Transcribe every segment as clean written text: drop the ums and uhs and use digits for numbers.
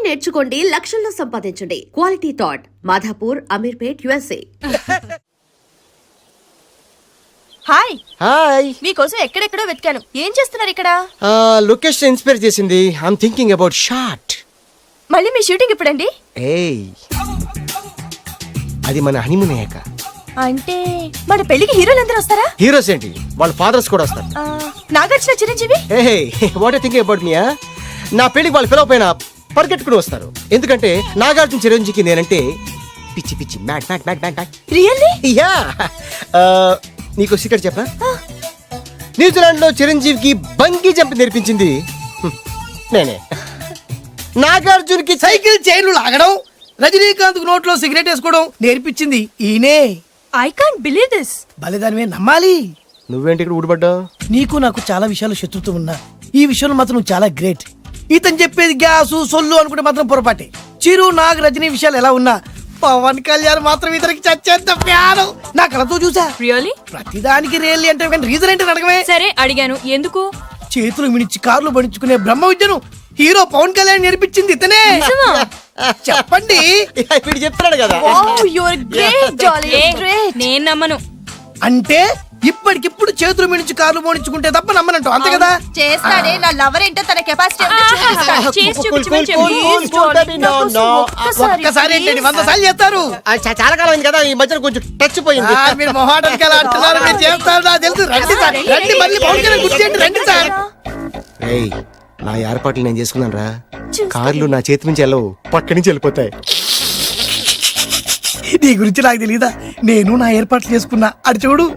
నేర్చుకోండి, లక్షల్లో సంపాదించండి. Quality thought Madhapur, Ameerpet, USA. Hi hi. మీకోసం ఎక్కడెక్కడో వెతికాను. ఏం చేస్తున్నారు ఇక్కడ? లొకేషన్ ఇన్స్పైర్ చేసింది. I'm thinking about short. మళ్ళీ మీ షూటింగ్ ఎప్పుడండి? ఏయ్, అది మన హనీమూన్ అయ్యాక. అంటే మన పెళ్లికి హీరోలు అందరూ వస్తారా? హీరోస్ ఏంటి, వాళ్ళ ఫాదర్స్ కూడా వస్తారు. నాగార్జున, చిరంజీవి. ఏ వాట్ థింకింగ్ అబౌట్ మియా? నా పెళ్లికి వాళ్ళు పిలవపోయినా పరిగెట్టుకుని వస్తారు. ఎందుకంటే నాగార్జున చిరంజీవికి నేనంటే పిచ్చి పిచ్చి మ్యాట్ మ్యాట్ మ్యాట్ మ్యాట్ మ్యాట్. రియల్లీ? యా. నీకు సీక్రెట్ చెప్పనా? న్యూజిలాండ్ లో చిరంజీవికి బంగీ జంప్ నేర్పించింది నేనే. నాగార్జున్కి సైకిల్ చైర్లు లాగడం, రజనీకాంత్ నోట్లో సిగరెట్ వేసుకోవడం నేర్పించింది ఈయనే. I can't believe this. బలిదానమే నమ్మాలి. నువ్వేంటి ఇక్కడ ఊడిపడ్డావు? నీకు నాకు చాలా విషయాలు శత్రుత్వం ఉన్నా ఈ విషయంలో మాత్రం నువ్వు చాలా గ్రేట్. ఇతను చెప్పేది గ్యాసు సొల్లు అనుకుంటే మాత్రం పొరపాటే. చిరు, నాగ్, రజనీ విషయాలు ఎలా ఉన్నా పవన్ కళ్యాణ్ మాత్రం ఇతనికి చచ్చేంత ప్యాను. నా కళతో చూసా. రియల్లీ? ప్రతిదానికి రియల్లీ అంటే కానీ రీజన్ ఏంటి అడగమే. సరే అడిగాను, ఎందుకు? చేతులు మినిచి కార్లు పడించుకునే బ్రహ్మ విద్యను హీరో పవన్ కళ్యాణ్ నేర్పించింది ఇతనే. చెప్పండి. ఇప్పుడు చెప్తున్నాడు కదా. Wow, you are great jolly. Great. నేను నమ్మను. అంటే ఇప్పటికిప్పుడు చేతులు మినిచి కార్లు పోనించుకుంటే తప్ప నమ్మనంటూ అంతే కదా. చేస్తాడే. నా లవర్ ఏంటో తన కెపాసిటీ చేసి చూపించమని చెప్పు. ఒక్కసారి ఏంటండి 100 సార్లు చేస్తారు. చాలా కాలం అయింది కదా, ఈ మధ్యన కొంచెం టచ్ పోయింది. మీరు మొహాటానికి ఎలా అంటున్నారు? మీరు చేస్తారు నాకు తెలుసు. రండి సార్, రండి. మళ్ళీ పవన్ కళ్యాణ్ గుర్తు చేయండి. రండి సార్. ఏయ్, నా ఏర్పాట్లు నేను చేసుకున్నాను రా. కార్లు నా చేతి నుంచి వెళ్ళవు, పక్క నుంచి వెళ్ళిపోతాయి. నీ గురించి నాకు తెలియదా? నేను నా ఏర్పాట్లు చేసుకున్నా. అటు చూడు.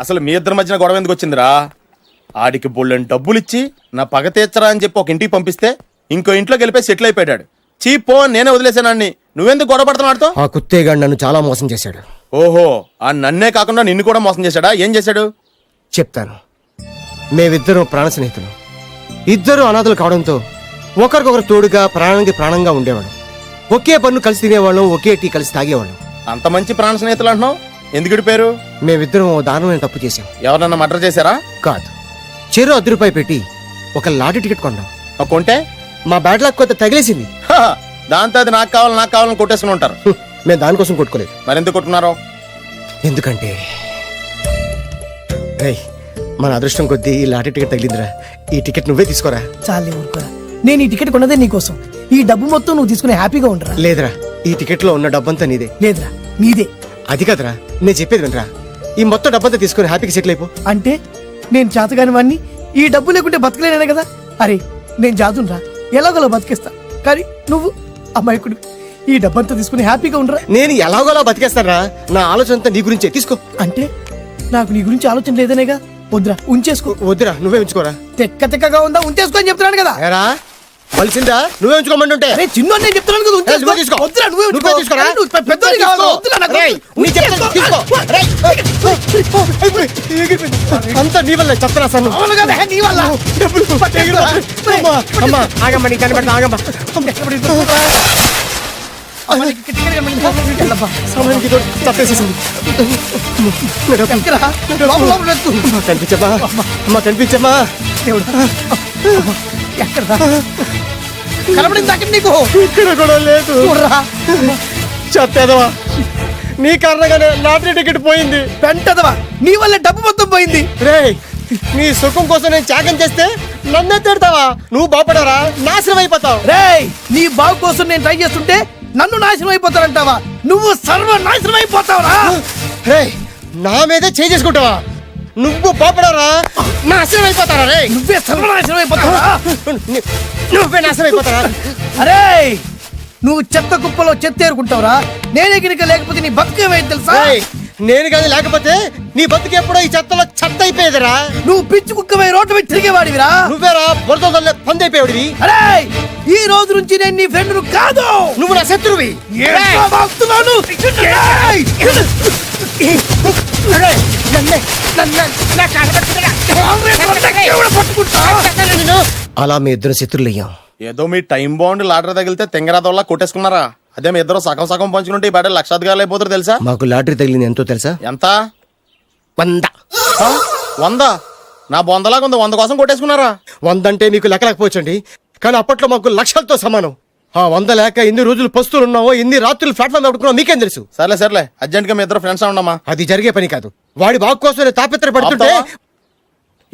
అసలు మీ ఇద్దరి మధ్యన గొడవ ఎందుకు వచ్చిందిరా? ఆడికి బోళ్ళని డబ్బులు ఇచ్చి నా పగ తీర్చరా అని చెప్పి ఒక ఇంటికి పంపిస్తే ఇంకో ఇంట్లో గెలిపే సెటిల్ అయిపోయాడు. చీపో, నేనే వదిలేసానాన్ని. నువ్వెందుకు గొడవ పడుతున్నాడుతో? ఆ కుత్తేగాడు నన్ను చాలా మోసం చేశాడు. ఓహో, ఆ నన్నే కాకుండా నిన్ను కూడా మోసం చేశాడా? ఏం చేశాడు చెప్తాను. మేమిద్దరం ప్రాణ స్నేహితులు. ఇద్దరు అనాథలు కావడంతో ఒకరికొకరు తోడుగా ప్రాణానికి ప్రాణంగా ఉండేవాళ్ళం. ఒకే పన్ను కలిసి తినేవాళ్ళం, ఒకే టీ కలిసి తాగేవాళ్ళం. అంత మంచి ప్రాణ స్నేహితులు అంటున్నావు, ఎందుకు విడిపోయారు? మేమిద్దరం ఓ దారుణమైన తప్పు చేశాం. ఎవరన్నా మర్డర్ చేశారా? కాదు, చెరో ₹10 పెట్టి ఒక లాటరీ టికెట్ కొన్నాం. కొంటే మా బ్యాడ్ లక్ కొత్త తగిలేసింది. దాంతో అది నాకు కావాలని కొట్టేసుకుని ఉంటారు. మేము దానికోసం కొట్టుకోలేదు. మరెందుకు కొట్టుకున్నారో? ఎందుకంటే మన అదృష్టం కొద్దీ ఈ లాటరీ టికెట్ తగిలిందిరా. ఈ టికెట్ నువ్వే తీసుకోరా. చాలే ఊరుకోరా. నేను ఈ టికెట్ కొన్నదే నీకోసం. ఈ డబ్బు మొత్తం నువ్వు తీసుకుని హ్యాపీగా ఉండరా. లేదురా, ఈ టికెట్ లో ఉన్న డబ్బంతా నీదే. లేదురా, నీదే. అది కదరా, నేను చెప్పేది వినరా. ఈ మొత్తం డబ్బంతా తీసుకుని హ్యాపీగా సెటిల్ అయిపో. అంటే నేను చేతగాని వాడిని, ఈ డబ్బు లేకుంటే బతకలేనే కదా. అరే, నేను జాతునరా, ఎలాగోలా బతికేస్తా. కానీ నువ్వు అమాయకుడు. ఈ డబ్బంతా తీసుకుని హ్యాపీగా ఉండరా. నేను ఎలాగోలా బతికేస్తారా. నా ఆలోచన అంతా నీ గురించే. తీసుకో. అంటే నాకు నీ గురించి ఆలోచన లేదనేగా. వద్దురా, ఉంచేసుకో. వద్దురా, నువ్వే ఉంచుకోరా. తెక్కగా ఉందా, ఉంచేసుకో అని చెప్తున్నాను కదా. ఏరా వలిసిందా? నువ్వే ఉంచుకోమంటుంటే. అరే చిన్న నేను చెప్తున్నాను కదా, ఉంచేసుకో. వద్దురా, నువ్వే తీసుకోరా. పెద్దోడి కావాలి. వద్దురా నాకు. అంతా నీ వల్ల చెప్తున్నా సార్. అవును కదా, నీ వల్ల. అమ్మా ఆగమ్మా, నీ కనిపెడతా ఆగమ్మా. కనిపించమ్మా, అమ్మా కనిపించమ్మా. కనపడింది అక్కడ నీకు. ఇక్కడ కూడా లేదు. చెత్తదవా, నీ కారణంగానే లాటరీ టికెట్ పోయింది. పెంటదవా, నీ వల్ల డబ్బు మొత్తం పోయింది. రే, నీ సుఖం కోసం నేను త్యాగం చేస్తే నన్నే తిడతావా? నువ్వు బాగుపడరా, నాశనం అయిపోతావు. రే, నీ బాగు కోసం నేను ట్రై చేస్తుంటే నన్ను నాశనం అయిపోతానంటావా? నువ్వు సర్వనాశనం అయిపోతావురా. రేయ్, నా మీదే చేసుకుంటావా? నువ్వు బాపడరా, నాశనం అయిపోతారా? రే నువ్వే సర్వనాశనం అయిపోతావురా. నువ్వే నాశనం అయిపోతారా? అరే నువ్వు చెత్త కుప్పలో చెత్త ఏరుకుంటావురా. నేనే గినక లేకపోతే నీ బతుకేమైంది తెలుసా? రేయ్, నేను కానీ లేకపోతే నీ బతుకు ఎప్పుడో ఈ చెత్తలో చెత్త అయిపోయేదిరా. నువ్వు పిచ్చి కుక్కమై రోడ్డు మీద తిరిగేవాడివిరా. నువ్వేరా బురదలే పందైపోయాడివి. అరే ఈ రోజు నుంచి నేను నీ ఫ్రెండ్ కాదు, నువ్వు నా శత్రువి. ఏంట్రా వాగుతున్నాను? ఏయ్! రేయ్, ఎవడ పట్టుకుంటా? అలా మీ ఇద్దరు శత్రులయ్యాం. ఏదో మీ టైం బాండ్ లాటరీ తగిలితే తెంగరాదోళ్ళ కొట్టేసుకున్నారా? అదే మీ ఇద్దరు సగం సగం పంచుకుంటే ఈ బయట లక్షాధికారులు అయిపోతారు తెలుసా? మాకు లాటరీ తగిలింది ఎంతో తెలుసా? ఎంత? 100. 100? నా బొందలాగా ఉంది, 100 కోసం కొట్టేసుకున్నారా? 100 అంటే మీకు లెక్క లేకపోవచ్చండి, కానీ అప్పట్లో మాకు లక్షలతో సమానం. ఆ 100 లేక ఎన్ని రోజులు పస్తులు ఉన్నావో, ఎన్ని రాత్రులు ప్లాట్ఫామ్ పెట్టుకున్నావు మీకేం తెలుసు? సర్లే సర్లే, అర్జెంట్ గా మీ ఇద్దరు ఫ్రెండ్స్ ఉండమ్మా. అది జరిగే పని కాదు. వాడి బాగు కోసం తాపిత్ర పడుతుంటే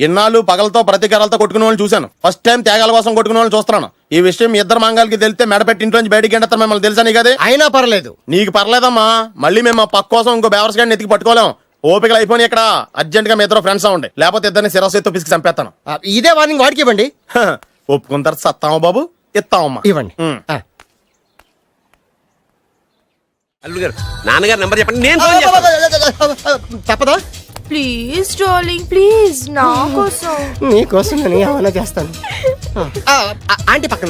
ఇన్నాళ్ళు పగలతో ప్రతీకారాలతో కొట్టుకునే వాళ్ళని చూశాను. ఫస్ట్ టైం త్యాగాల కోసం కొట్టుకునే వాళ్ళని చూస్తున్నాను. ఈ విషయం మీ ఇద్దరు మంగాలకి తెలిస్తే మెడపెట్టి ఇంట్లోంచి బయటికి ఎండతారు. మిమ్మల్ని తెలుసా నీకు? అది అయినా పర్లేదు. నీకు పర్లేదమ్మా, మళ్ళీ మేము మా పక్క కోసం ఇంకో బేవర్స్ గాడిని ఎత్తికి పట్టుకోలేం. ఓపికలు అయిపోయి ఇక్కడ అర్జెంట్ గా మీ ఇద్దరు ఫ్రెండ్స్ అవ్వండి, లేకపోతే ఇద్దరిని శిరస్సు పిసికి చంపేస్తాను. ఇదే వార్నింగ్ వాడికి ఇవ్వండి. ఒప్పుకుంటారు సత్తామా బాబు? ఇస్తామమ్మా. ఇవ్వండి. అల్లుడు గారు, నాన్నగారు నెంబర్ చెప్పండి, నేను ఫోన్ చేస్తాను. తప్పదా? ప్లీజ్ డార్లింగ్ ప్లీజ్ నా కోసం. నీకోసం నేను ఏమైనా చేస్తాను. ఆంటీ పక్కన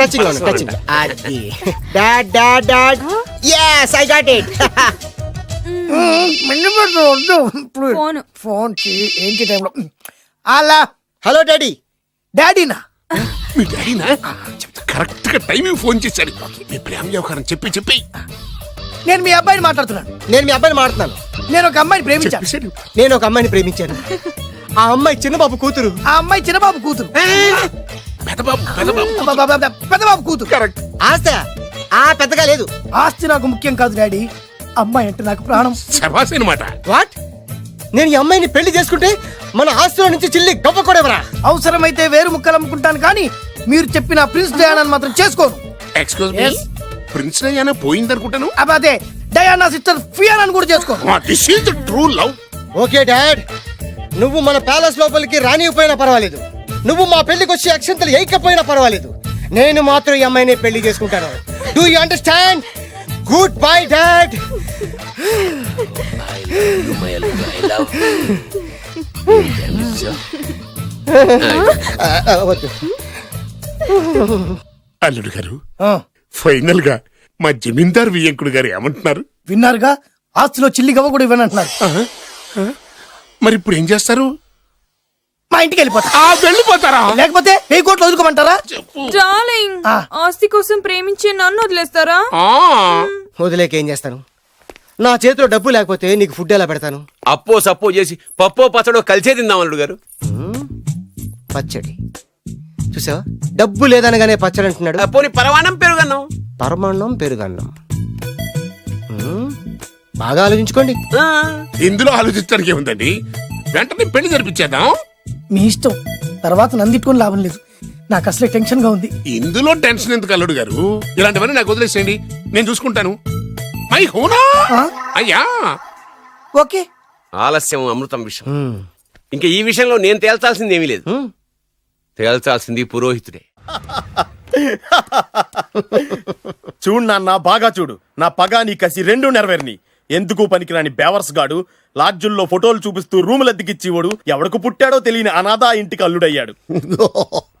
touching touching. Dad dad dad, yes I got it. Phone. Phone ఏంటి టైంలో? అలా హలో డాడీ. డాడీనా? మీ డాడీనా? చెప్తా, కరెక్ట్ గా టైమింగ్ ఫోన్ చేశాడు. మీ ప్రేమ వ్యవహారం చెప్పి నేను మీ అబ్బాయిని మాట్లాడుతున్నాను. నేను మీ అబ్బాయిని మాట్లాడుతున్నాను. నేను ఒక అమ్మాయిని ప్రేమించాను. చెప్పేశాడు. నేను ఒక అమ్మాయిని ప్రేమించాను. ఆ అమ్మాయి చిన్నబాబు కూతురు. ఆ అమ్మాయి చిన్నబాబు కూతురు. పెద్దబాబు కూతురు. కరెక్ట్. ఆస్తి పెద్దగా లేదు. ఆస్తి నాకు ముఖ్యం కాదు డాడీ, అమ్మాయి అంటే నాకు ప్రాణం. శబాస్ అనమాట. వాట్? నేను ఈ అమ్మాయిని పెళ్లి చేసుకుంటే మన ఆస్తిలో నుంచి చిల్లి గొప్ప కూడా అవసరమైతే వేరు ముక్కలు అమ్ముకుంటాను, కానీ మీరు చెప్పిన ప్రిన్స్ డయానాని మాత్రం చేసుకోను. ఎక్స్క్యూజ్ మీ, ప్రిన్స్ డయానా పోయిందనుకుంటాను. అదే డయానా సిస్టర్ ఫియానాని కూడా చేసుకోను. This is the true love. Okay dad, నువ్వు మన ప్యాలెస్ లోపలికి రానిపోయినా పర్వాలేదు, నువ్వు మా పెళ్లికి వచ్చి అక్షంతలు వేయకపోయినా పర్వాలేదు, నేను మాత్రం ఈ అమ్మాయిని పెళ్లి చేసుకుంటాను. Do you understand? Good bye dad. అల్లుడు గారు, ఫైనల్ గా మా జమీందార్ వియ్యంకుడు గారు ఏమంటున్నారు? విన్నారుగా, ఆస్తిలో చిల్లి గవ్వ కూడా ఇవ్వనంటున్నారు. మరి ఇప్పుడు ఏం చేస్తారు? మా ఇంటికి వెళ్ళిపోతా. వెళ్ళిపోతారా? లేకపోతే 1000 కోట్లు వదులుకోమంటారా? డార్లింగ్, ఆ. ఆస్తి కోసం ప్రేమించే నన్ను వదిలేస్తారా? వదిలేక ఏం చేస్తాను? నా చేతిలో డబ్బు లేకపోతే నీకు ఫుడ్ ఎలా పెడతాను? అప్పో సప్పో చేసి పప్పో పచ్చడో కలిసే తిందాం అల్లుడు గారు. పచ్చడి చూసావా? డబ్బు లేదనగానే పచ్చడి అంటున్నాడు. పోనీ పరవాణం పెరుగన్నాం. పరమాన్నం పెరుగన్నం. బాగా ఆలోచించుకోండి. ఇందులో ఆలోచించడానికి ఏముందండి? వెంటనే పెళ్లి జరిపించేద్దాం. మీ ఇష్టం, తర్వాత నందిట్టుకొని లాభం లేదు. నాకు అసలే టెన్షన్ గా ఉంది. ఇందులో టెన్షన్ ఎందుకు అల్లుడు గారు? ఇలాంటివన్నీ నాకు వదిలేసేయండి, నేను చూసుకుంటాను. మై హోనా అయ్యా. ఓకే. ఆలస్యం అమృతం విషయం. ఇంకా ఈ విషయంలో నేను తేల్చాల్సింది ఏమీ లేదు. తేల్చాల్సింది పురోహితుడే. చూడు నాన్న, బాగా చూడు. నా పగ నీ కసి రెండు నెరవేరిని. ఎందుకు పనికిరాని బేవర్స్ గాడు లాడ్జుల్లో ఫోటోలు చూపిస్తూ రూములు అద్దెకిచ్చివాడు ఎవడకు పుట్టాడో తెలియని అనాథ ఇంటికి అల్లుడయ్యాడు.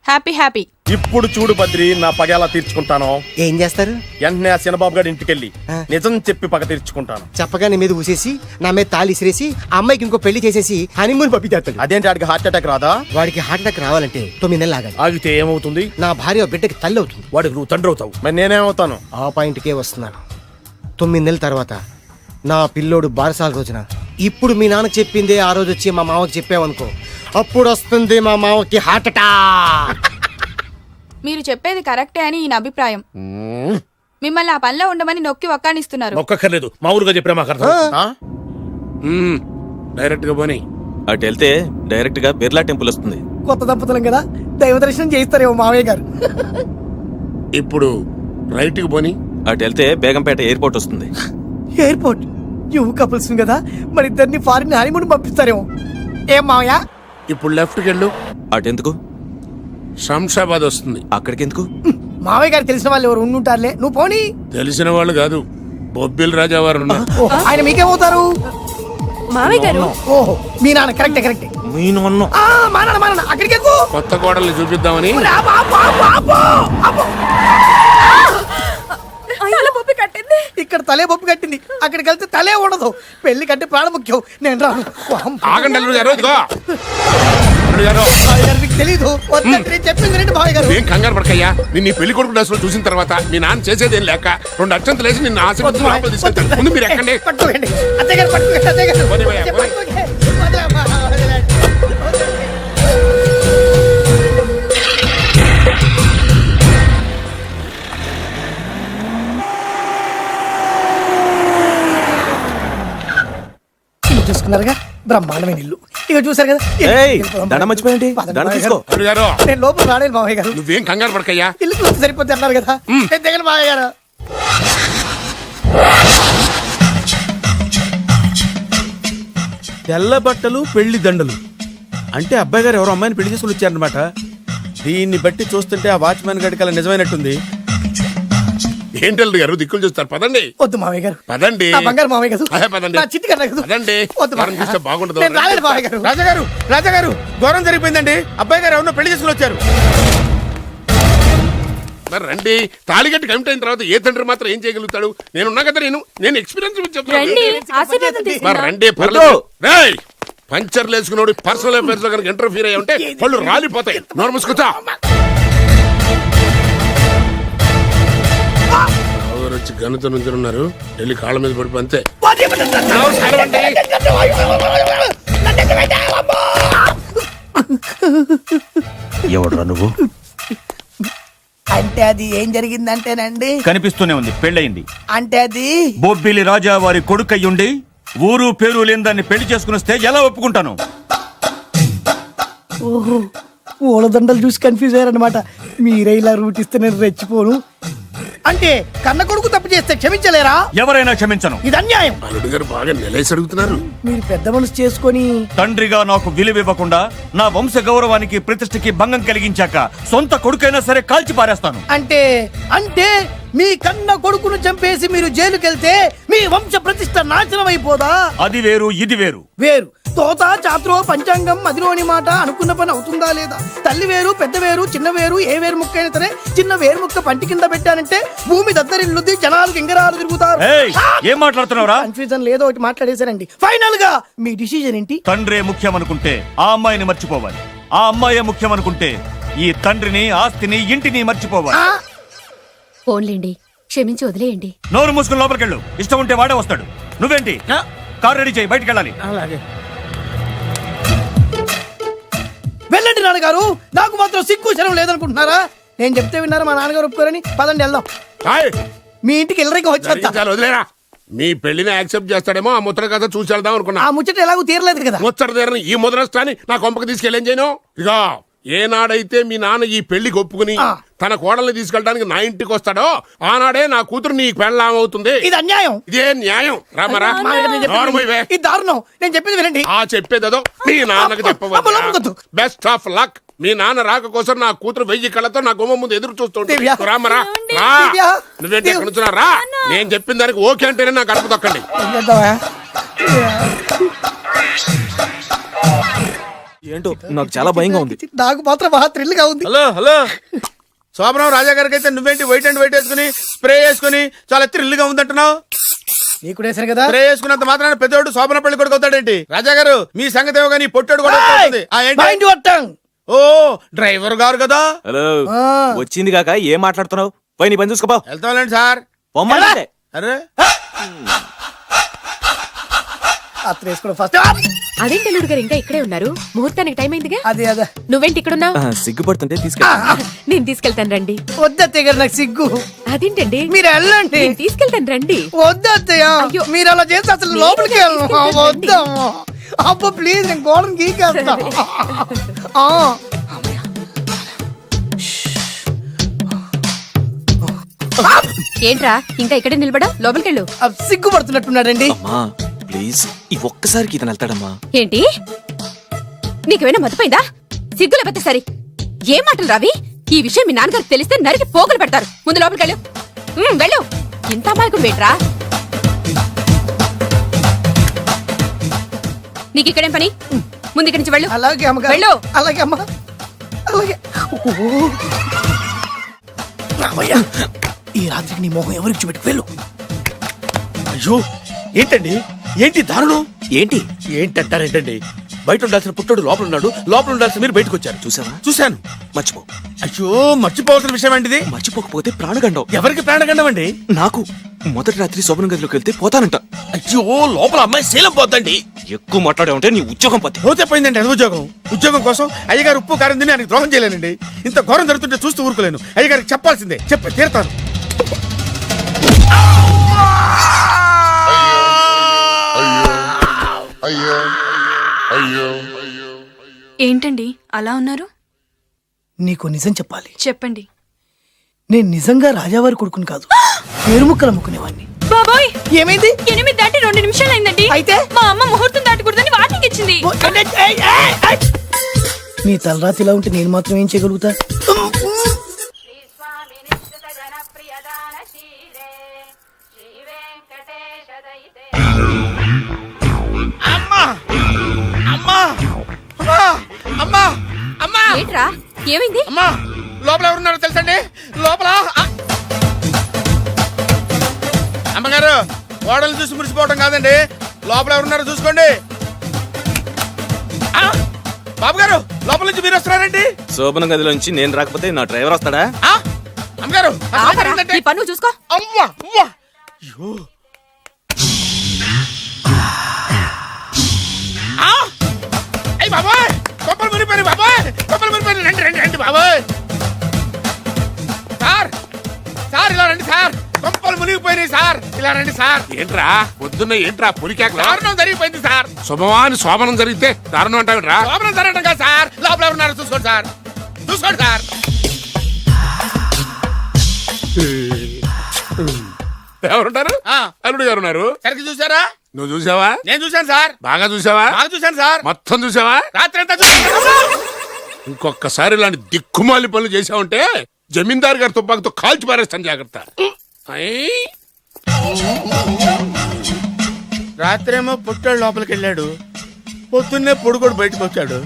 Happy happy. ఇప్పుడు చూడు బద్రి, నా పగ ఎలా తీర్చుకుంటానో. ఏం చేస్తారు? వెంటనే ఆ చిన్నబాబు గారి ఇంటికెళ్ళి నిజం చెప్పి పగ తీర్చుకుంటాను. చెప్పగా నీ మీద ఊసేసి నా మీద తాళి ఇసిరేసి ఆ అమ్మాయికి ఇంకో పెళ్లి చేసేసి హనీమూన్ పంపించేస్తాడు. అదేంటి, ఆడికి హార్ట్ అటాక్ రాదా? వాడికి హార్ట్ అటాక్ రావాలంటే 9 నెలలు ఆగాలి. ఆగితే ఏమవుతుంది? నా భార్య బిడ్డకి తల్లి అవుతుంది. వాడికి నువ్వు తండ్రి అవుతావు. మరి నేనేమవుతాను? ఆ పాయింట్కే వస్తున్నాను. 9 నెలల తర్వాత నా పిల్లోడు బారసాల రోజున ఇప్పుడు మీ నాన్న చెప్పిందే ఆ రోజు వచ్చి మా మామకి చెప్పావనుకో, అప్పుడు వస్తుంది మా మామకి హార్ట్ అటాక్. మీరు చెప్పేది కరెక్టే అని ఈయన అభిప్రాయం. మిమ్మల్ని ఆ పనిలో ఉండమని నొక్కి ఒక్కానిస్తున్నారు. ఒక్కర్లేదు, మా ఊరుగా చెప్పినా మాకు అర్థం. డైరెక్ట్ గా పోనీ. అటు వెళ్తే డైరెక్ట్ గా బిర్లా టెంపుల్ వస్తుంది. కొత్త దంపతులం కదా, దైవ దర్శనం చేయిస్తారేమో మావయ్య గారు. ఇప్పుడు రైట్ కి పోనీ. అటు వెళ్తే బేగంపేట ఎయిర్పోర్ట్ వస్తుంది. ఎయిర్పోర్ట్ న్యూ కపుల్స్ కదా, మరి ఇద్దరిని ఫారిన్ హనీమూన్ పంపిస్తారేమో. ఏం మావయ్య? ఇప్పుడు లెఫ్ట్కి వెళ్ళు, అటెందుకు? శంషాబాద్ వస్తుంది. అక్కడికి ఎందుకు? మావయ్య గారు తెలిసిన వాళ్ళు ఎవరు ఉండుంటారులే, నువ్వు పోనీ. తెలిసిన వాళ్ళు కాదు, బొబ్బిల్ రాజా వారు ఉన్నారు. ఓ, ఆయన మీకేమవుతారు? మామయ్య గారు ఓహో, మీ నాన్న. కరెక్టే. మా నాన్న అక్కడికి ఎక్కువ. కొత్త కోడల్ని చూపిద్దామని. పప్పి కట్టింది. ఇక్కడ తలే బొప్పు కట్టింది, అక్కడికి వెళ్తే తలే ఉండదు. పెళ్లి కంటే ప్రాణం ముఖ్యం. నేను రాను. ఆగండి అల్లుడు గారు, ఇదిగో. అల్లుడు గారు, మావయ్య గారు మీకు తెలీదు. వద్దంటే నేను చెప్పింది రండి మావయ్య గారు. ఏం కంగారు పడకయ్యా. నిన్ను ఈ పెళ్లి కొడుకు డ్రెస్ లో చూసిన తర్వాత మీ నాన్న చేసేదేం లేక 2 అక్షంతలు వేసి నిన్ను ఆశీర్వదించి లోపలికి తీసుకెళ్తాను. ముందు మీరు ఎక్కండి. పట్టుకోండి అత్తయ్య గారు, పట్టుకోండి అత్తయ్య గారు. పోనీ భయ్యా, పోనీ. వదలమ్మా, వదలండి. ఇల్లు చూసుకున్నారుగా, బ్రహ్మాండమైన ఇల్లు. ఇక చూసారు కదా, ఏయ్, దండం మర్చిపోయింది. పదండి దండం మావయ్య తీసుకో. గారు. అల్లుడు గారు, నేను లోపల రాడేది మావయ్య గారు. నువ్వేం కంగారు పడకయ్యా. ఇల్లు చూస్తే సరిపోతే అన్నారు కదా, నేను దిగను మావయ్య గారు. తెల్ల బట్టలు పెళ్లి దండలు అంటే అబ్బాయి గారు ఎవరో అమ్మాయిని పెళ్లి చేసుకుని వచ్చారనమాట. దీన్ని బట్టి చూస్తుంటే ఆ వాచ్మెన్ గడి కల నిజమైనట్టుంది. ఏంటి అల్లుడు గారు దిక్కులు చూస్తారు? పదండి. వద్దు మావయ్య గారు. పదండి. నా బంగారు మావయ్య గారు. అదే పదండి. నా చిట్టి కన్నా గారు. పదండి. వద్దు మనం చూస్తే బాగుండదు. నేను రాలేదు మావయ్య గారు. రాజాగారు ఘోరం జరిగిపోయిందండి. అబ్బాయి గారు ఎవరినో పెళ్లి చేసుకుని వచ్చారు. మరి రండి. తాళిగట్టి కమిట్ అయిన తర్వాత ఏ తండ్రి మాత్రం ఏం చేయగలుగుతాడు? నేనున్నా కదా, నేను ఎక్స్పీరియన్స్ చెప్తాను. రండి ఆశీర్వాదం మరి తీసుకుందాం. రండి, పర్లేదు. రేయ్, పంచర్లు వేసుకున్నాడు పర్సనల్ అఫైర్స్ లో కనుక ఇంటర్ఫీర్ అయ్యి ఉంటే పళ్ళు రాలిపోతాయి. నోరు మూసుకుంటా. ఎవరు వచ్చి గనుతో నుంచి ఉన్నారు, వెళ్ళి కాళ్ళ మీద పడిపో అంతే. నమస్కారం అండి. ఎవడురా నువ్వు? అంటే అది ఏం జరిగిందంటేనండి, కనిపిస్తూనే ఉంది, పెళ్ళయింది. అంటే అది బొబ్బిలి రాజా వారి కొడుకయ్యుండి ఊరు పేరు లేని దాన్ని పెళ్లి చేసుకుని వస్తే ఎలా ఒప్పుకుంటాను? ఓహో, పూలదండలు చూసి కన్ఫ్యూజ్ అయ్యారనమాట. మీరే ఇలా రూట్ ఇస్తే నేను రెచ్చిపోను. అంటే కన్న కొడుకు తప్పు చేస్తే క్షమించలేరా? ఎవరైనా క్షమించను. ఇది అన్యాయం. అల్లుడు గారు బాగా నిలేసి అడుగుతున్నారు. మీరు పెద్ద మనసు చేసుకొని తండ్రిగా నాకు విలువ ఇవ్వకుండా నా వంశ గౌరవానికి ప్రతిష్టకి భంగం కలిగించాక సొంత కొడుకైనా సరే కాల్చి పారేస్తాను. అంటే అంటే మీ కన్న కొడుకును చంపేసి మీరు జైలుకెళ్తే మీ వంశ ప్రతిష్ట నాశనం అయిపోదా? అది వేరు, ఇది వేరు. వేరు. తోత చాత్రో పంచాంగం మదిలోని మాట అనుకున్న పని అవుతుందా లేదా? తల్లి వేరు, పెద్ద వేరు, చిన్న వేరు, ఏ వేరు ముక్క అయినా సరే చిన్న వేరు ముక్క పంటి కింద పెట్టానంటే భూమి దద్దరిల్లుద్ది, జనాలు గింగరాలు తిరుగుతారు. ఏయ్, ఏం మాట్లాడుతున్నావురా? కన్ఫ్యూజన్ లేదో ఒకటి మాట్లాడేశారండి. ఫైనల్ గా మీ డిసిజన్ ఏంటి? తండ్రే ముఖ్యం అనుకుంటే ఆ అమ్మాయిని మర్చిపోవాలి. ఆ అమ్మాయే ముఖ్యం అనుకుంటే ఈ తండ్రిని, ఆస్తిని, ఇంటిని మర్చిపోవాలి. ఫోన్లేండి, క్షమించి వదిలేయండి. నోరు మూసుకుని లోపలికెళ్ళు. ఇష్టం ఉంటే వాడే వస్తాడు. నువ్వేంటి? కార్ రెడీ చేయి, బయటికి వెళ్ళాలి. అలాగే వెళ్ళండి నాన్నగారు. నాకు మాత్రం సిగ్గు శరం లేదనుకుంటున్నారా? నేను చెప్తే విన్నారా? మా నాన్నగారు ఒప్పుకోరని. పదండి వెళ్దాం. హాయ్, మీ ఇంటికి ఎల్లరికి వచ్చేస్తా. చాలు వదిలేరా. మీ పెళ్లిని యాక్సెప్ట్ చేస్తాడేమో, ఆ ముద్ర కథ చూసి వెళ్దాం అనుకున్నా. ఆ ముచ్చట ఎలాగూ తీరలేదు కదా. ముచ్చట తీరని ఈ ముద్రష్టాన్ని నా కొంపకి తీసుకెళ్ళేం చేయను. ఇక ఏనాడైతే మీ నాన్న ఈ పెళ్లికి ఒప్పుకుని తన కోడల్ని తీసుకెళ్ళడానికి నా ఇంటికి వస్తాడో ఆనాడే నా కూతురు నీ పెళ్ళాం అవుతుంది. ఇది అన్యాయం. ఇదే న్యాయం. రామరా, ఇది దారుణం. నేను చెప్పేది వినండి. ఆ చెప్పేదో మీ నాన్నకు చెప్పవచ్చు. చెప్పవద్దు. Best of luck. మీ నాన్న రాక కోసం నా కూతురు 1000 కళ్ళతో నా గుమ్మ ముందు ఎదురు చూస్తుంటే దివ్య. రామరా, రా. దివ్య. నువ్వేంటి ఎక్కడ నుంచున్నా? రా. నేను చెప్పిన దానికి ఓకే అంటేనే నా గడప తొక్కండి. ఏంటో నాకు చాలా భయంగా ఉంది. నాకు మాత్రం బాగా థ్రిల్ గా ఉంది. హలో శోభనం రాజా గారికి అయితే నువ్వేంటి వైట్ అండ్ వైట్ వేసుకుని స్ప్రే వేసుకుని చాలా థ్రిల్గా ఉందంటున్నావు. నీకు కూడా వేశారు కదా. స్ప్రే వేసుకున్నంత మాత్రాన పెద్దోడు శోభన పెళ్లి కొడుకు అవుతాడేంటి? రాజా గారు మీ సంగతి ఏమో కానీ పొట్టోడు కూడా అవుతుంది. Mind your tongue. ఓ డ్రైవర్ గారు కదా. హలో, వచ్చింది కాక ఏం మాట్లాడుతున్నావు? పోయి నీ పని చూసుకోపో. వెళ్తాంలేండి సార్. పొమ్మంటే అరే అత్త వేసుకోవడం ఫస్ట్. అదేంటి అల్లుడు గారు ఇంకా ఇక్కడే ఉన్నారు? ముహూర్తానికి టైం అయిందిగా. అదే అదే. నువ్వేంటి ఇక్కడున్నావు? సిగ్గుపడుతుంటే తీసుకెళ్ళి. నేను తీసుకెళ్తాను రండి. వద్దత్తయ్య గారు, నాకు సిగ్గు. అదేంటండి? మీరు వెళ్ళండి. నేను తీసుకెళ్తాను రండి. వద్దత్తయ్య, అయ్యో. మీరు అలా చేస్తే అసలు లోపలికి వెళ్ళను. వద్దమ్మా. అబ్బా ప్లీజ్, నేను గోడను గీకేస్తా. ఏంట్రా ఇంకా ఇక్కడే నిలబడా లోపలికెళ్ళు. సిగ్గుపడుతున్నట్టున్నాడండి. అమ్మా ప్లీజ్ ఈ ఒక్కసారికి ఇతను వెళ్తాడమ్మా. ఏంటి నీకేమైనా మతిపోయిందా? సిగ్గులు పెద్ద సరి ఏం మాటలు రావి? ఈ విషయం మీ నాన్నగారికి తెలిస్తే నరికి పోగులు పెడతారు. ముందు లోపలికెళ్ళు. వెళ్ళు. ఇంత అమాయకుడు వేట్రా. నీకు ఇక్కడేం పని? ముందు ఇక్కడి నుంచి వెళ్ళు. అలాగే అమ్మగారు. వెళ్ళు. అలాగే అమ్మా. అలాగే. రామయ్య, ఈ రాత్రికి నీ మొహం ఎవరికి చూపెట్టి వెళ్ళు. అయ్యో ఏంటండి ఏంటి దారుణం? ఏంటి ఏంటంటారేంటండి? బయట ఉండాల్సిన పుట్టోడు లోపల ఉన్నాడు, లోపల ఉండాల్సిన మీరు బయటకు వచ్చారు. చూసావా? చూశాను. మర్చిపో. అయ్యో మర్చిపోవాల్సిన విషయం ఏంటిది? మర్చిపోకపోతే ప్రాణగండం. ఎవరికి ప్రాణగండం అండి? నాకు మొదటి రాత్రి శోభన గదిలోకి వెళ్తే పోతానంట. అయ్యో లోపల అమ్మాయి శీలం పోద్దండి. ఎక్కువ మాట్లాడే ఉంటే నీ ఉద్యోగం పోతే. పోతే పోయిందండి అది ఉద్యోగం. ఉద్యోగం కోసం అయ్యగారు ఉప్పు కారం తిని ఆయనకు ద్రోహం చేయలేనండి. ఇంత ఘోరం జరుగుతుంటే చూస్తూ ఊరుకోలేను. అయ్యగారికి చెప్పాల్సిందే, చెప్పి తీరుతాను. ఏంటండి అలా ఉన్నారు? నీకు నిజం చెప్పాలి. చెప్పండి. నేను నిజంగా రాజావారి కొడుకుని కాదు, పేరుముక్కలు అమ్ముకునేవాడిని. బాబోయ్, ఏమైంది? 8 దాటి 2 నిమిషాలు అయిందండి. అయితే మా అమ్మ ముహూర్తం దాటకూడదని వార్నింగ్ ఇచ్చింది. నీ తలరాతి ఇలా ఉంటే నేను మాత్రం ఏం చేయగలుగుతా? అమ్మా అమ్మా ఏంట్రా ఏమైంది? అమ్మా లోపల ఎవరున్నారో తెలుసండి? లోపల అమ్మగారు ఓడలు చూసి మురిసిపోవడం కాదండి, లోపల ఎవరున్నారో చూసుకోండి. బాబు గారు లోపల నుంచి మీరు వస్తున్నారండి? శోభన గదిలోంచి నేను రాకపోతే నా డ్రైవర్ వస్తాడా? అమ్మగారు ఆపరా, నీ పన్ను చూసుకో. అమ్మా అమ్మా అయ్యో అయ్యి బాబాయ్ కొప్పలు మునిపోయి బాబాయ్, కొప్పలు మునిపోయి. రండి రండి రండి బాబాయ్. సార్ సార్ ఇలా రండి సార్, కొప్పలు మునిగిపోయినాయి సార్, ఇలా రండి సార్. ఏంట్రా పొద్దున్న ఏంట్రా పులికాక? దారుణం జరిగిపోయింది సార్. శుభమాని శోభనం జరిగితే దారుణం అంటావేంట్రా? లోపల జరగడం కాదు సార్, లోపల ఎవరున్నారో చూసుకోండి సార్, చూసుకోండి సార్. ఎవరుంటారు? అల్లుడు గారు ఉన్నారు. సరిగ్గా చూసారా? నువ్వు చూసావా? నేను చూశాను సార్, బాగా చూసావా? బాగా చూశాను సార్, మొత్తం చూసావా? రాత్రి అంతా చూశాను. ఇంకొకసారి ఇలాంటి దిక్కుమాలి పనులు చేసావంటే జమీందారు గారి తుపాకుతో కాల్చి పారేస్తాను, జాగ్రత్త. రాత్రేమో పుట్టాడు లోపలికి వెళ్ళాడు, పొద్దున్నే పొడుగోడు బయటకు వచ్చాడు.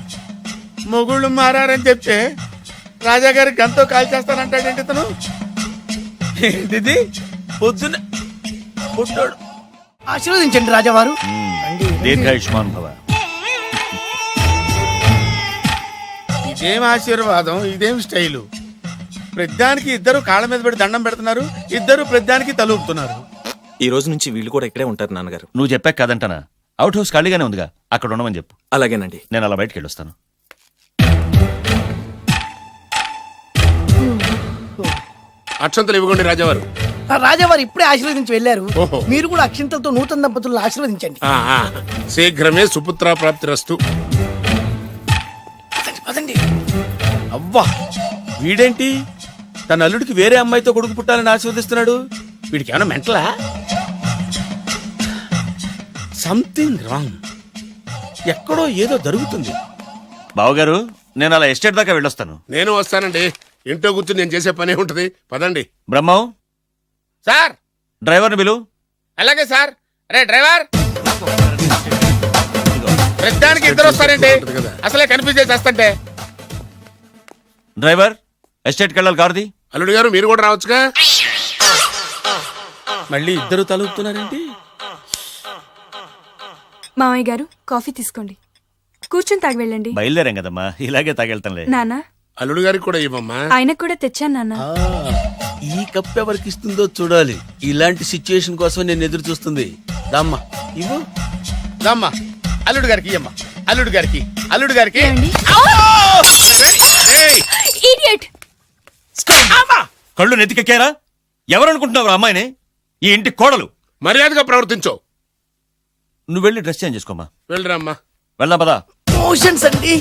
మొగుళ్ళు మారని చెప్తే రాజాగారి గంతో కాల్ చేస్తానంటాడేంటి ఇతను? ఏంటిది పొద్దున్నే పుట్టాడు? ఆశీర్వదించండి రాజావారు. దీర్ఘాయుష్మాన్ భవ. ఇదేం ఆశీర్వాదం, ఇదేం స్టైలు? ప్రద్దానికి ఇద్దరు కాళ్ళ మీద పెట్టి దండం పెడుతున్నారు, ఇద్దరు ప్రద్దానికి తలూపుతున్నారు. ఈ రోజు నుంచి వీళ్ళు కూడా ఇక్కడే ఉంటారు నాన్నగారు. నువ్వు చెప్పాక కాదంటానా? అవుట్ హౌస్ ఖాళీగానే ఉందిగా, అక్కడ ఉండమని చెప్పు. అలాగేనండి. నేను అలా బయటికి వెళ్ళొస్తాను. అక్షంతలు ఇవ్వకండి రాజావారు. రాజావారు ఇప్పుడే ఆశీర్వదించి వెళ్ళారు. ఓహో. మీరు కూడా అక్షింతలతో నూతన దంపతులను ఆశీర్వదించండి. శీఘ్రమే సుపుత్ర ప్రాప్తిరస్తు. పదండి. అవ్వా వీడేంటి తన అల్లుడికి వేరే అమ్మాయితో కొడుకు పుట్టాలని ఆశీర్వదిస్తున్నాడు? వీడికి ఏమైనా మెంటలా? సంథింగ్ రాంగ్, ఎక్కడో ఏదో జరుగుతుంది. బావగారు నేను అలా ఎస్టేట్ దాకా వెళ్ళొస్తాను. నేను వస్తానండి, ఇంట్లో కూర్చుని నేను చేసే పనే ఉంటది. పదండి. బ్రహ్మం సార్ డ్రైవర్ని పిలు. అలాగే సార్. అరే డ్రైవర్, ప్రతిదానికి ఇద్దరు వస్తారండి, అసలే కన్ఫ్యూజ్ చేసి వస్తుంటే. డ్రైవర్ ఎస్టేట్కి వెళ్ళాలి, కారుది. అల్లుడు గారు మీరు కూడా రావచ్చుగా. మళ్ళీ ఇద్దరు తలుపుతున్నారేంటి? మామయ్య గారు కాఫీ తీసుకోండి, కూర్చొని తాగి వెళ్ళండి. బయలుదేరాం కదమ్మా, ఇలాగే తాగెళ్తానులే. నాన్న అల్లుడు గారికి కూడా ఇవ్వమ్మా. ఆయనకు కూడా తెచ్చాను నాన్న. ఈ కప్ ఎవరికి ఇస్తుందో చూడాలి. ఇలాంటి సిచ్యుయేషన్ కోసం నేను ఎదురు చూస్తుంది. దమ్మా ఇవ్వు, దమ్మా. అల్లుడు గారికి ఇయ్యమ్మా, అల్లుడు గారికి, అల్లుడు గారికి. ఏమండి? ఏయ్! ఇడియట్. కళ్ళు నెత్తికెక్కారా? ఎవరనుకుంటున్నావు అమ్మాయిని? ఈ ఇంటి కోడలు. మర్యాదగా ప్రవర్తించో. నువ్వు వెళ్ళి డ్రెస్ చేంజ్ చేసుకోమ్మా. వెళ్ళరా అమ్మా. వెళ్దాం పదా. మోషన్స్ అండి.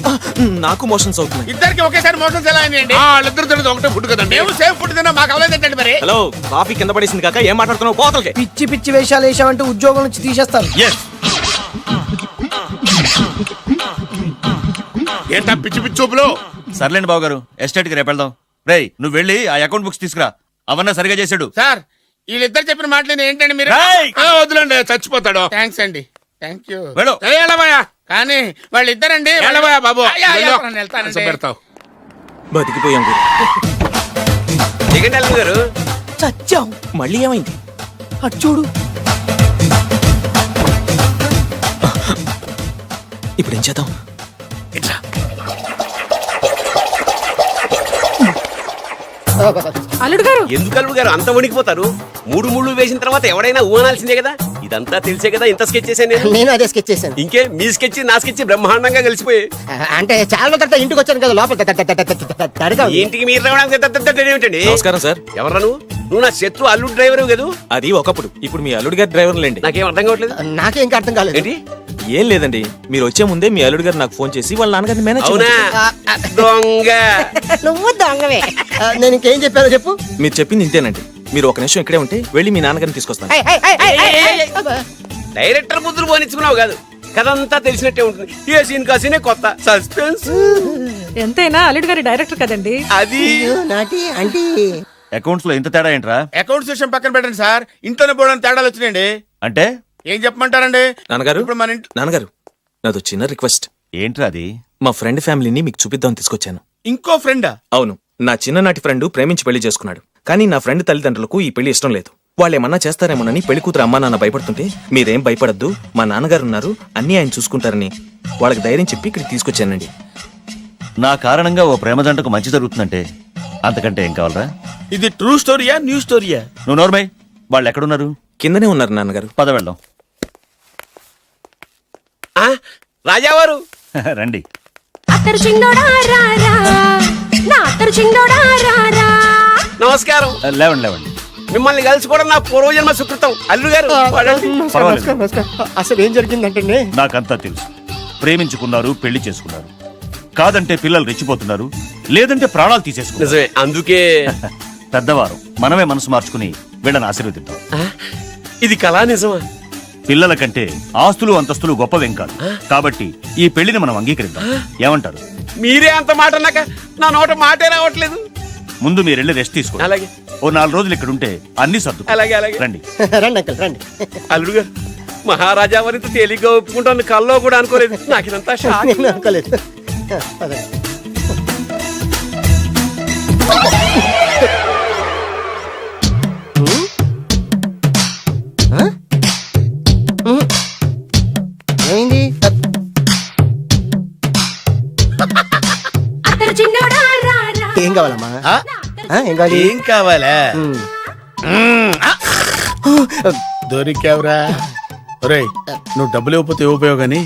నాకు మోషన్స్ అవుతున్నాయి. ఇద్దరికి ఒకేసారి మోసం ఎలా అయ్యండి? వాళ్ళిద్దరు తినదు ఒకటే ఫుడ్ కదండి. మేము సేమ్ ఫుడ్ తిన్నా మాకు అవ్వలేదు ఏంటండి మరి? హలో, కాఫీ కింద పడేసింది కాక ఏం మాట్లాడుతున్నావు? పోతలకి. పిచ్చి పిచ్చి వేషాలు వేసామంటే ఉద్యోగం నుంచి తీసేస్తాను. ఏంటా పిచ్చి పిచ్చి చూపులు? సర్లేండి బాబు గారు, ఎస్టేట్ కి రేపు వెళ్దాం. రేయ్, నువ్వు వెళ్ళి ఆ అకౌంట్ బుక్స్ తీసుకురా. అవన్నా సరిగా చేసాడు. సార్ వీళ్ళిద్దరు చెప్పిన మాటలు ఏంటండి మీరు? రేయ్! వద్దులండి, చచ్చిపోతాడు. థ్యాంక్స్ అండి, థ్యాంక్ యూ. వెళ్ళు. వెళ్ళబోయా కానీ వాళ్ళిద్దరండి. వెళ్ళబోయా బాబు, పెడతావు. బతికిపోయాం గురు. దిగండి అల్లుడు గారు. చచ్చాం. మళ్ళీ ఏమైంది? అటు చూడు. ఇప్పుడు ఏం చేద్దాం? అల్లుడు గారు ఎందుకు అల్లుడు గారు అంత వణికిపోతారు? మూడు ముళ్ళు వేసిన తర్వాత ఎవడైనా ఊనాల్సిందే కదా. ఇదంతా తెలిసే కదా ఇంత స్కెచ్ చేశాను నేను. నేను అదే స్కెచ్ చేశాను. ఇంకే మీ స్కెచ్ నా స్కెచ్ బ్రహ్మాండంగా కలిసిపోయాయి. అంటే చాలా రోజుల తర్వాత ఇంటికి వచ్చాను కదా, లోపల తడిగా ఉంది. ఇంటికి మీరు రావడానికి ఏమిటండి? నమస్కారం సార్. ఎవరా నువ్వు నా శత్రు అల్లుడు డ్రైవర్ కదా? అది ఒకప్పుడు. ఇప్పుడు మీ అల్లుడు గారి డ్రైవర్ లేండి. నాకేం అర్థం కావట్లేదు. నాకే ఇంకా అర్థం కాలేదు. ఏంటి? ఏం లేదండి, మీరు వచ్చే ముందే మీ అల్లుడు గారు నాకు ఫోన్ చేసి వాళ్ళ నాన్నగారిని మేనేజ్ అవునా? చేయమని దొంగ. నువ్వు దొంగవే. నేను ఇంకేం చెప్పానో చెప్పు. మీరు చెప్పింది ఇంతేనండి. మీరు ఒక నిమిషం ఇక్కడే ఉంటే వెళ్ళి మీ నాన్నగారిని తీసుకొస్తాను. డైరెక్టర్ ముద్దులు పోనిచ్చుకున్నావు కాదు, కథంతా తెలిసినట్టే ఉంటుంది. ఏ సీన్ కా సీనే కొత్త సస్పెన్స్. ఎంతైనా అల్లుడు గారి డైరెక్టర్ కదండి. అది నాటి అంటే అకౌంట్స్ లో ఇంత తేడా ఏంట్రా? అకౌంట్స్ విషయం పక్కన పెట్టండి సార్, ఇంట్లోనే పోవడానికి తేడాలు వచ్చినాయండి. అంటే ఏం చెప్పమంటారండి? నాన్నగారు, ఇప్పుడు మన ఇంట్లో నాన్నగారు, నాదో చిన్న రిక్వెస్ట్. ఏంట్రా అది? మా ఫ్రెండ్ ఫ్యామిలీని మీకు చూపిద్దామని తీసుకొచ్చాను. ఇంకో ఫ్రెండా? అవును, నా చిన్ననాటి ఫ్రెండ్ ప్రేమించి పెళ్లి చేసుకున్నాడు. కానీ నా ఫ్రెండ్ తల్లిదండ్రులకు ఈ పెళ్లి ఇష్టం లేదు. వాళ్ళు ఏమన్నా చేస్తారేమోనని పెళ్లి కూతురు అమ్మా నాన్న భయపడుతుంటే, మీరేం భయపడద్దు, మా నాన్నగారు ఉన్నారు, అన్నీ ఆయన చూసుకుంటారని వాళ్ళకి ధైర్యం చెప్పి ఇక్కడికి తీసుకొచ్చానండి. నా కారణంగా ఓ ప్రేమ జంటకు మంచి జరుగుతుందంటే అంతకంటే ఏం కావాలరా? ఇది ట్రూ స్టోరీయా న్యూ స్టోరీయా? నువ్వు నోర్మై. వాళ్ళు ఎక్కడున్నారు? కిందనే ఉన్నారు నాన్నగారు. పద వెళ్దాం. రాజావారు రండి. నమస్కారం. లేవండి లేవండి. మిమ్మల్ని కలిసిపోవడం నా పూర్వజన్మ సుకృతం. అల్లుడు గారు పడండి. పర్వాలేదు. అసలు ఏం జరిగిందంటే నాకంతా తెలుసు. ప్రేమించుకున్నారు, పెళ్లి చేసుకున్నారు. కాదంటే పిల్లలు రెచ్చిపోతున్నారు, లేదంటే ప్రాణాలు తీసేసుకున్నారు. నిజమే, అందుకే పెద్దవారు మనమే మనసు మార్చుకుని వీళ్ళని ఆశీర్వదిద్దాం. ఇది కళా నిజమా? పిల్లల కంటే ఆస్తులు అంతస్తులు గొప్పవేం కాదు. కాబట్టి ఈ పెళ్లిని మనం అంగీకరిద్దాం. ఏమంటారు? మీరే అంత మాట అన్నాక నా నోట మాటే రావట్లేదు. ముందు మీరు వెళ్ళి రెస్ట్ తీసుకోండి. అలాగే. ఓ 4 రోజులు ఇక్కడ ఉంటే అన్ని సర్దు. అలాగే అలాగే. రండి. రండి అంకల్ రండి. అల్లుడు గారు, మహారాజా వారితో తేలిగ్గా ఒప్పుకుంటాను కల్లో కూడా అనుకోలేదు. నాకు ఇదంతా షాక్. నేను అనుకోలేదు. పదండి. ఏమైంది? ఏం కావాలమ్మా? ఏం కావాలి? ఏం కావాలా? దొరికావురా. ఒరేయ్, నువ్వు డబ్బులు ఇవ్వకపోతే ఇవ్వపోయావు గానీ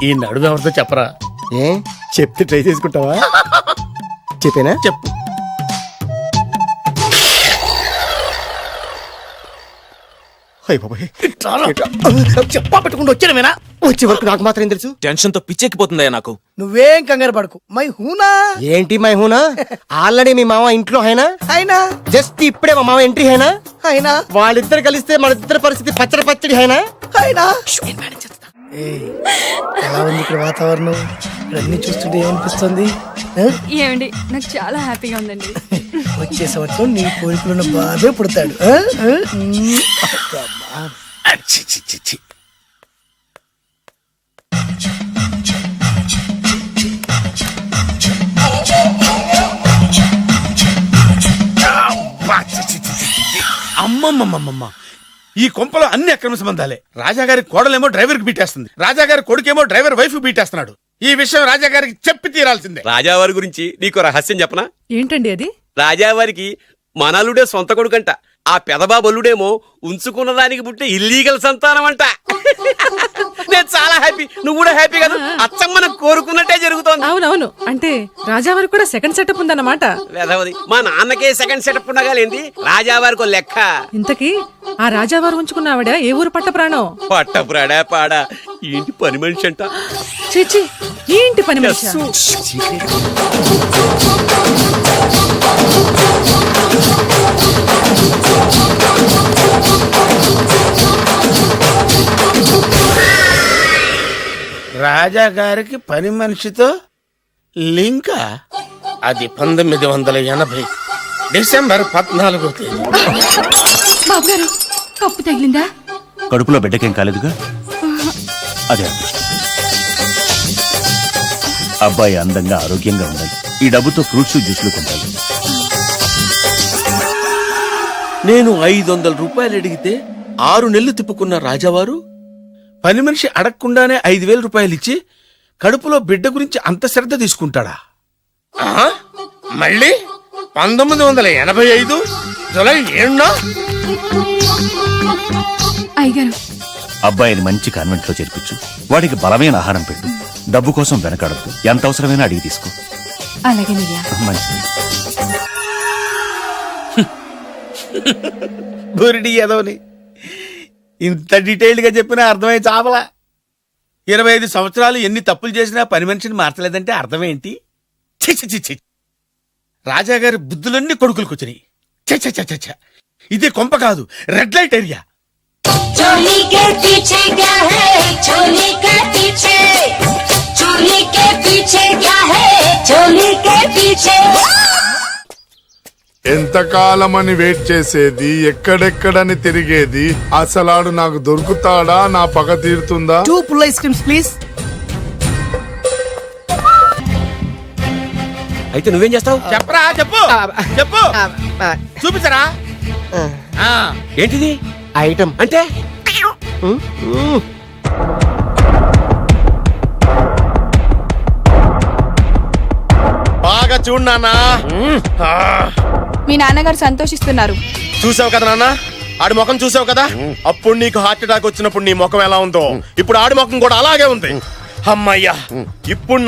ఈ నడుము ఎవరితో చెప్పరా. ఏ చెప్తే ట్రై చేసుకుంటావా? చెప్పేనా? చెప్పు. చెప్పా పెట్టుకుంటూ వచ్చానేనా? వచ్చే వరకు నాకు మాత్రం ఏం తెలుసు? టెన్షన్ తో పిచ్చెక్కిపోతుందయ్యా నాకు. నువ్వేం కంగారు పడకు. మై హూనా ఏంటి మై హూనా? ఆల్రెడీ మీ మామ ఇంట్లో అయినా అయినా జస్ట్ ఇప్పుడే మా మామ ఎంట్రీ అయినా అయినా వాళ్ళిద్దరు కలిస్తే మన ఇద్దరు పరిస్థితి పచ్చడి పచ్చడి అయినా అయినా. ఏయ్, ఎలా ఉంది ఇక్కడ వాతావరణం? ఇక్కడ అన్ని చూస్తుంటే ఏమనిపిస్తుంది? ఆ? ఏమండి, నాకు చాలా హ్యాపీగా ఉందండి. వచ్చే సంవత్సరం నీ కోరికలున్న బాబే పుడతాడు. ఆ? ఆ? చి, చి, చి, చి. అబ్బా, చి, చి, చి, చి, చి. అమ్మమ్మమ్మమ్మ, ఈ కొంపలో అన్ని అక్రమ సంబంధాలే. రాజాగారి కోడలేమో డ్రైవర్ కి బీటేస్తుంది, రాజాగారి కొడుకేమో డ్రైవర్ వైఫ్ బీటేస్తున్నాడు. ఈ విషయం రాజాగారికి చెప్పి తీరాల్సిందే. రాజావారి గురించి నీకు రహస్యం చెప్పనా? ఏంటండి అది? రాజావారికి మనలుడే సొంత కొడుకంట. ఆ పెదబాబల్లుడేమో ఉంచుకున్న దానికి పుట్టే ఇల్లీగల్ సంతానం అంట. నేను చాలా హ్యాపీ. నువ్వు కూడా హ్యాపీ కదా? అచ్చం మనం కోరుకున్నట్టే జరుగుతోంది. అవునవును, అంటే రాజావారికి కూడా సెకండ్ సెటప్ ఉందన్నమాట. వేదవది, మా నాన్నకే సెకండ్ సెటప్ ఉండగాలేంది, రాజావారికి లెక్క. ఇంతకీ ఆ రాజావారు ఉంచుకున్న ఆవిడ ఏ ఊరు పట్ట ప్రాణం? పట్టపురాడా పాడా ఏంటి పని మనిషి అంట. చిచి, ఏంటి పని మనిషి రాజా గారికి పని మనిషితో లింకా అది 1980 డిసెంబర్ 14 తేదీ. బాబు గారు కప్పు తగిలిందా? కడుపులో బిడ్డకేం కాలేదుగా అదే అదృష్టం. అబ్బాయి అందంగా ఆరోగ్యంగా ఉండాలి. ఈ డబ్బుతో ఫ్రూట్స్ జ్యూస్లు కొంటాను. నేను 500 రూపాయలు అడిగితే 6 నెలలు తిప్పుకున్న రాజావారు పని మనిషి అడగకుండానే 5,000 రూపాయలు ఇచ్చి కడుపులో బిడ్డ గురించి అంత శ్రద్ధ తీసుకుంటాడా? మళ్ళీ 1985 జూలై 7న అయ్యగారు అబ్బాయిని మంచి కాన్వెంట్ లో చేర్పించు. వాడికి బలమైన ఆహారం పెట్టు. డబ్బు కోసం వెనకాడద్దు. ఎంత అవసరమైనా అడిగి తీసుకో. అలాగేనయ్యా. మంచిది. బురిడి ఏదోని ఇంత డీటెయిల్డ్ గా చెప్పినా అర్థమై చావలా. 25 సంవత్సరాలు ఎన్ని తప్పులు చేసినా పని మనిషిని మార్చలేదంటే అర్థమేంటి? ఛీ, ఛీ, ఛీ, ఛీ. రాజాగారి బుద్ధులన్నీ కొడుకులకు వచ్చినాయి. ఛ, ఛ, ఛ, ఛ, ఛ. ఇది కొంప కాదు, రెడ్ లైట్ ఏరియా. चोली के पीछे क्या है? चोली के पीछे, चोली के पीछे क्या है? चोली के पीछे. ఎంతకాలమని వెయిట్ చేసేది, ఎక్కడెక్కడని తిరిగేది, అసలాడు నాకు దొరుకుతాడా, నా పగ తీరుతుందా? 2 పుల్ ఐస్ క్రీమ్స్ ప్లీజ్. అయితే నువ్వేం చేస్తావు? చెప్పరా, చెప్పు చెప్పు, చూపించరా. ఏంటిది ఐటమ్ అంటే? బాగా చూడు నాన్నా. మీ నాన్నగారు సంతోషిస్తున్నారు. చూసావు కదా నాన్న, ఆడి ముఖం చూసావు కదా. అప్పుడు నీకు హార్ట్ అటాక్ వచ్చినప్పుడు నీ ముఖం ఎలా ఉందో ఇప్పుడు ఆడి ముఖం కూడా అలాగే ఉంది. అమ్మయ్యా, ఇప్పుడు నా